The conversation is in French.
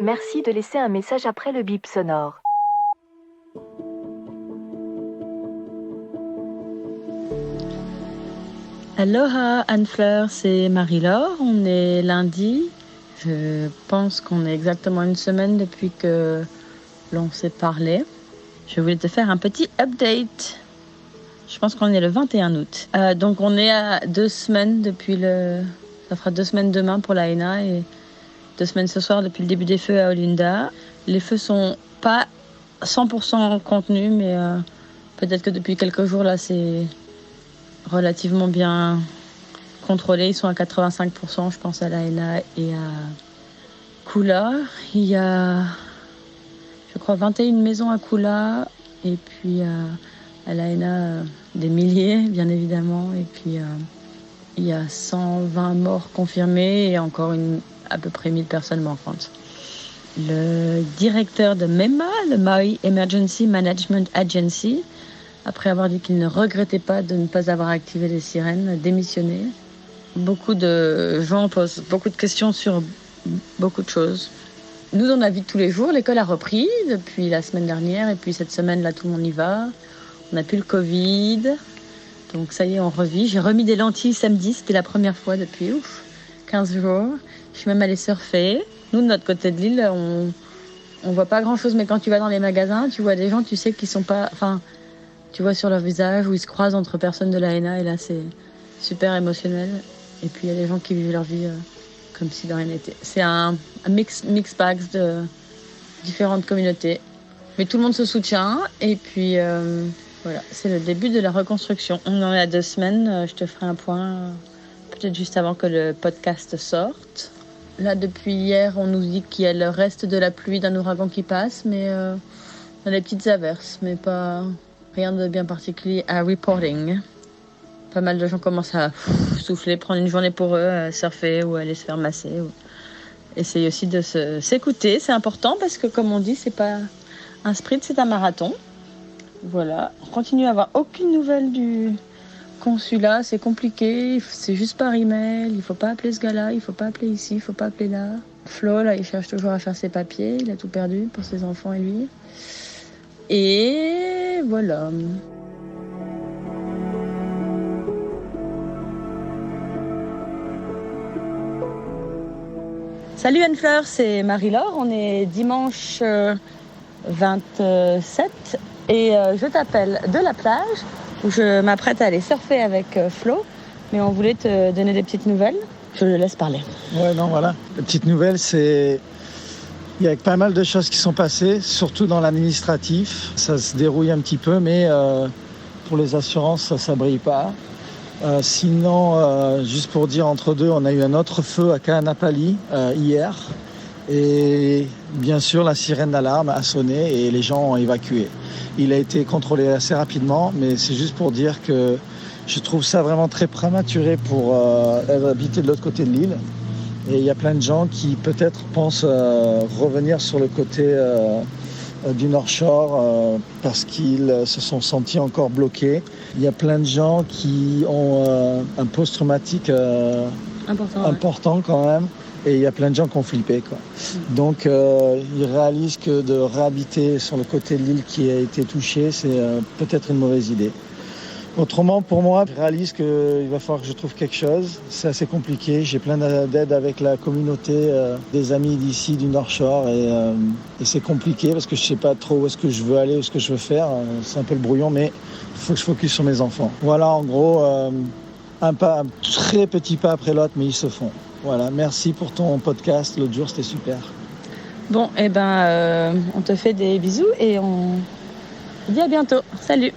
Merci de laisser un message après le bip sonore. Aloha Anne-Fleur, c'est Marie-Laure. On est lundi. Je pense qu'on est exactement une semaine depuis que l'on s'est parlé. Je voulais te faire un petit update. Je pense qu'on est le 21 août. Donc on est à 2 semaines depuis Ça fera 2 semaines demain pour la Henna et 2 semaines ce soir depuis le début des feux à Olinda. Les feux sont pas 100% contenus, mais peut-être que depuis quelques jours là c'est relativement bien contrôlés. Ils sont à 85%, je pense, à la Henna et à Kula. Il y a, je crois, 21 maisons à Kula et puis à la Henna, des milliers, bien évidemment. Et puis, il y a 120 morts confirmés et encore à peu près 1000 personnes manquantes. Le directeur de MEMA, le Maui Emergency Management Agency, après avoir dit qu'il ne regrettait pas de ne pas avoir activé les sirènes, a démissionné. Beaucoup de gens posent beaucoup de questions sur beaucoup de choses. Nous, dans la vie de tous les jours, l'école a repris depuis la semaine dernière. Et puis cette semaine-là, tout le monde y va. On n'a plus le Covid. Donc ça y est, on revit. J'ai remis des lentilles samedi. C'était la première fois depuis 15 jours. Je suis même allée surfer. Nous, de notre côté de l'île, on voit pas grand-chose. Mais quand tu vas dans les magasins, tu vois des gens, tu sais qu'ils sont pas... Enfin, tu vois sur leur visage où ils se croisent entre personnes de la Henna. Et là, c'est super émotionnel. Et puis, il y a des gens qui vivent leur vie comme si de rien n'était. C'est un mix bags de différentes communautés. Mais tout le monde se soutient. Et puis, voilà, c'est le début de la reconstruction. On en est à 2 semaines. Je te ferai un point peut-être juste avant que le podcast sorte. Là, depuis hier, on nous dit qu'il y a le reste de la pluie d'un ouragan qui passe. Mais on a des petites averses, mais pas rien de bien particulier à reporting. Pas mal de gens commencent à souffler, prendre une journée pour eux, à surfer ou aller se faire masser. Ou essayer aussi de s'écouter, c'est important parce que comme on dit, c'est pas un sprint, c'est un marathon. Voilà, on continue à avoir aucune nouvelle du consulat, c'est compliqué, c'est juste par email, il faut pas appeler ce gars-là, il faut pas appeler ici, il faut pas appeler là. Flo, là, il cherche toujours à faire ses papiers, il a tout perdu pour ses enfants et lui. Et voilà. Salut Anne-Fleur, c'est Marie-Laure. On est dimanche 27 et je t'appelle de la plage où je m'apprête à aller surfer avec Flo. Mais on voulait te donner des petites nouvelles. Je le laisse parler. Ouais, non, voilà. Les petites nouvelles, c'est... Il y a pas mal de choses qui sont passées, surtout dans l'administratif. Ça se dérouille un petit peu, mais pour les assurances, ça brille pas. Sinon, juste pour dire entre deux, on a eu un autre feu à Kaanapali hier. Et bien sûr, la sirène d'alarme a sonné et les gens ont évacué. Il a été contrôlé assez rapidement, mais c'est juste pour dire que je trouve ça vraiment très prématuré pour habiter de l'autre côté de l'île. Et il y a plein de gens qui peut-être pensent revenir sur le côté du North Shore parce qu'ils se sont sentis encore bloqués. Il y a plein de gens qui ont un post-traumatique important quand même. Et il y a plein de gens qui ont flippé, quoi. Donc ils réalisent que de réhabiter sur le côté de l'île qui a été touché, c'est peut-être une mauvaise idée. Autrement, pour moi, je réalise qu'il va falloir que je trouve quelque chose. C'est assez compliqué. J'ai plein d'aide avec la communauté des amis d'ici, du North Shore. Et c'est compliqué parce que je ne sais pas trop où est-ce que je veux aller, où est-ce que je veux faire. C'est un peu le brouillon, mais il faut que je focus sur mes enfants. Voilà, en gros, un très petit pas après l'autre, mais ils se font. Voilà, merci pour ton podcast. L'autre jour, c'était super. Bon, on te fait des bisous et on te dit à bientôt. Salut!